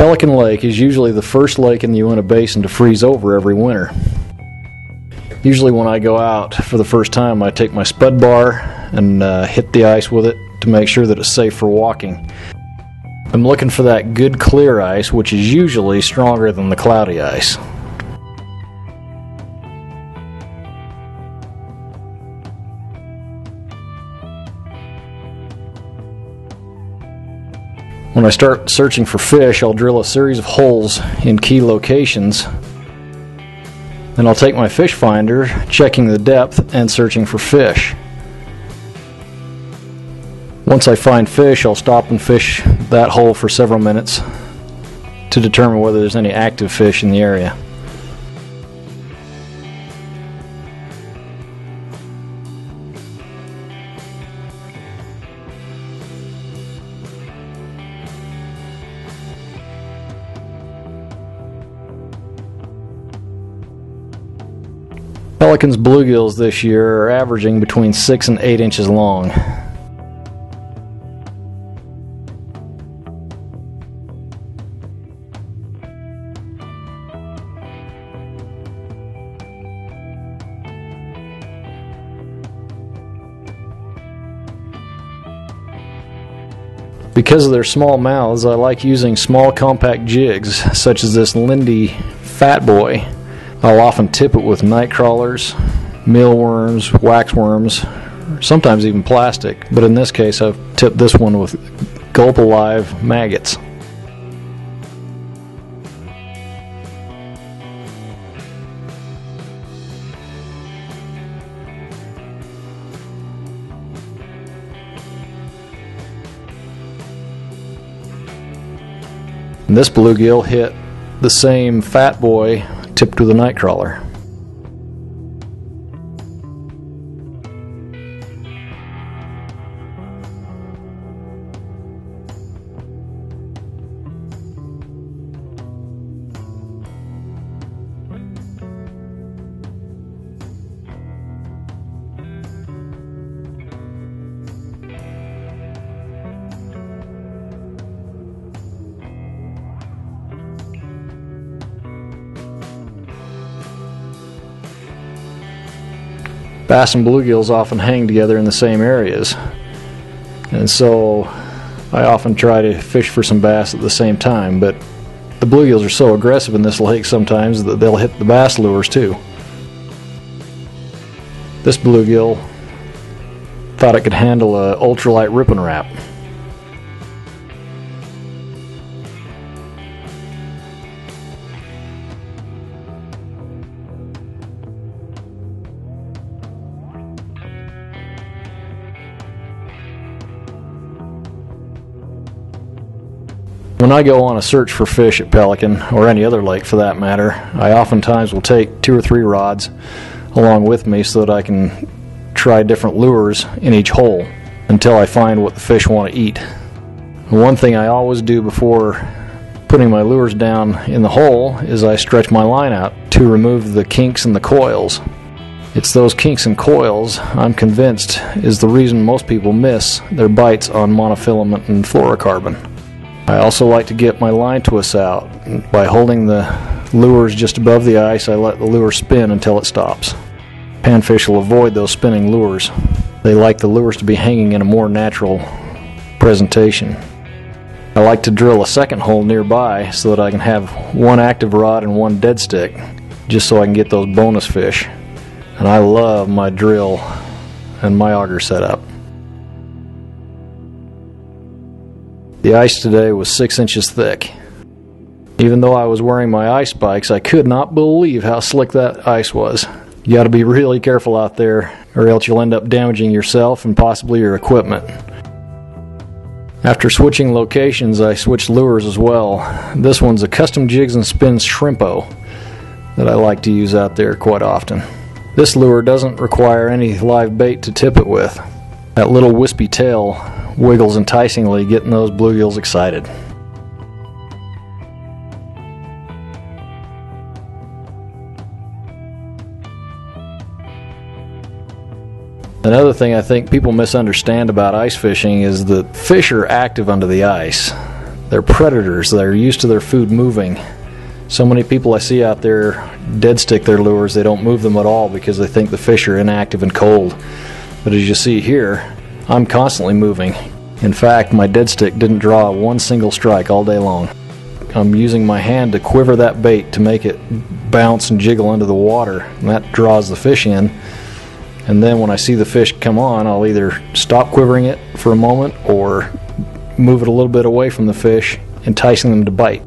Pelican Lake is usually the first lake in the Utah Basin to freeze over every winter. Usually when I go out for the first time, I take my spud bar and hit the ice with it to make sure that it's safe for walking. I'm looking for that good clear ice, which is usually stronger than the cloudy ice. When I start searching for fish, I'll drill a series of holes in key locations. Then I'll take my fish finder, checking the depth and searching for fish. Once I find fish, I'll stop and fish that hole for several minutes to determine whether there's any active fish in the area. Pelican's bluegills this year are averaging between 6 and 8 inches long. Because of their small mouths, I like using small compact jigs such as this Lindy Fat Boy. I'll often tip it with night crawlers, mealworms, waxworms, sometimes even plastic, but in this case I've tipped this one with Gulp Alive maggots. And this bluegill hit the same Fat Boy tipped with a night crawler. Bass and bluegills often hang together in the same areas, and so I often try to fish for some bass at the same time, but the bluegills are so aggressive in this lake sometimes that they'll hit the bass lures too. This bluegill thought it could handle a ultralight rip and wrap. When I go on a search for fish at Pelican, or any other lake for that matter, I oftentimes will take 2 or 3 rods along with me so that I can try different lures in each hole until I find what the fish want to eat. One thing I always do before putting my lures down in the hole is I stretch my line out to remove the kinks and the coils. It's those kinks and coils, I'm convinced, is the reason most people miss their bites on monofilament and fluorocarbon. I also like to get my line twists out. By holding the lures just above the ice, I let the lure spin until it stops. Panfish will avoid those spinning lures. They like the lures to be hanging in a more natural presentation. I like to drill a second hole nearby so that I can have one active rod and one dead stick, just so I can get those bonus fish. And I love my drill and my auger setup. The ice today was 6 inches thick. Even though I was wearing my ice spikes, I could not believe how slick that ice was. You got to be really careful out there, or else you'll end up damaging yourself and possibly your equipment. After switching locations, I switched lures as well. This one's a Custom Jigs and Spins Shrimpo that I like to use out there quite often. This lure doesn't require any live bait to tip it with. That little wispy tail wiggles enticingly, getting those bluegills excited. Another thing I think people misunderstand about ice fishing is that fish are active under the ice. They're predators. They're used to their food moving. So many people I see out there dead stick their lures. They don't move them at all because they think the fish are inactive and cold. But as you see here, I'm constantly moving. In fact, my dead stick didn't draw one single strike all day long. I'm using my hand to quiver that bait to make it bounce and jiggle under the water, and that draws the fish in. And then when I see the fish come on, I'll either stop quivering it for a moment or move it a little bit away from the fish, enticing them to bite.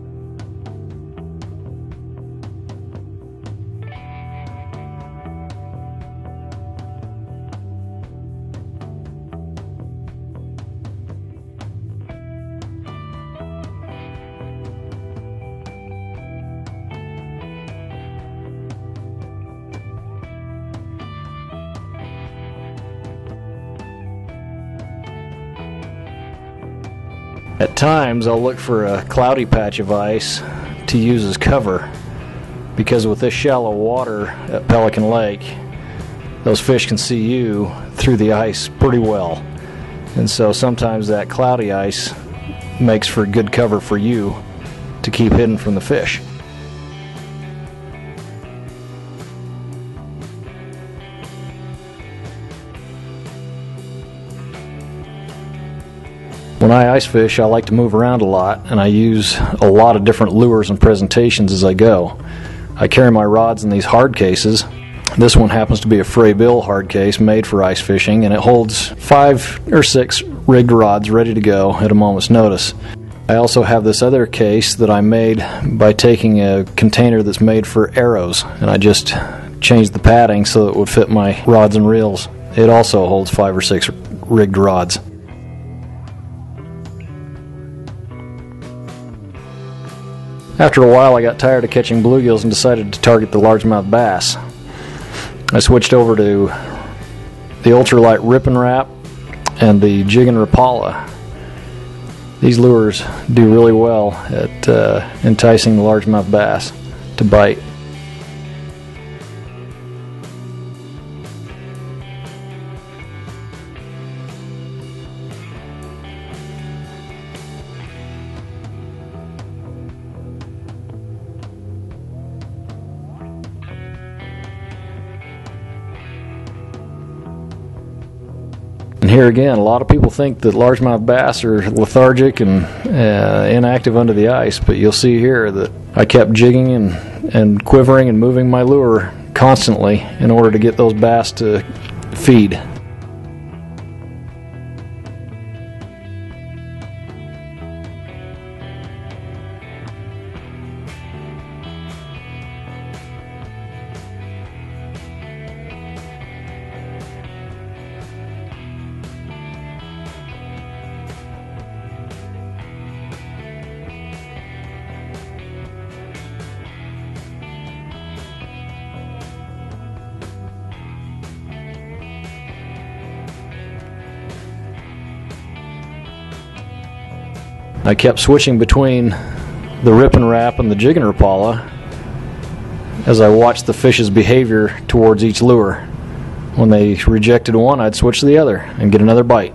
At times I'll look for a cloudy patch of ice to use as cover, because with this shallow water at Pelican Lake, those fish can see you through the ice pretty well. And so sometimes that cloudy ice makes for good cover for you to keep hidden from the fish. When I ice fish, I like to move around a lot, and I use a lot of different lures and presentations as I go. I carry my rods in these hard cases. This one happens to be a fray bill hard case made for ice fishing, and it holds 5 or 6 rigged rods ready to go at a moment's notice. I also have this other case that I made by taking a container that's made for arrows, and I just changed the padding so it would fit my rods and reels. It also holds 5 or 6 rigged rods. After a while, I got tired of catching bluegills and decided to target the largemouth bass. I switched over to the ultralight rip and wrap and the jig and rapala. These lures do really well at enticing the largemouth bass to bite. And here again, a lot of people think that largemouth bass are lethargic and inactive under the ice, but you'll see here that I kept jigging and quivering and moving my lure constantly in order to get those bass to feed. I kept switching between the rip and wrap and the jig and rapala as I watched the fish's behavior towards each lure. When they rejected one, I'd switch to the other and get another bite.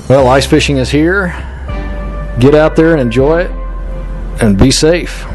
Well, ice fishing is here. Get out there and enjoy it, and be safe.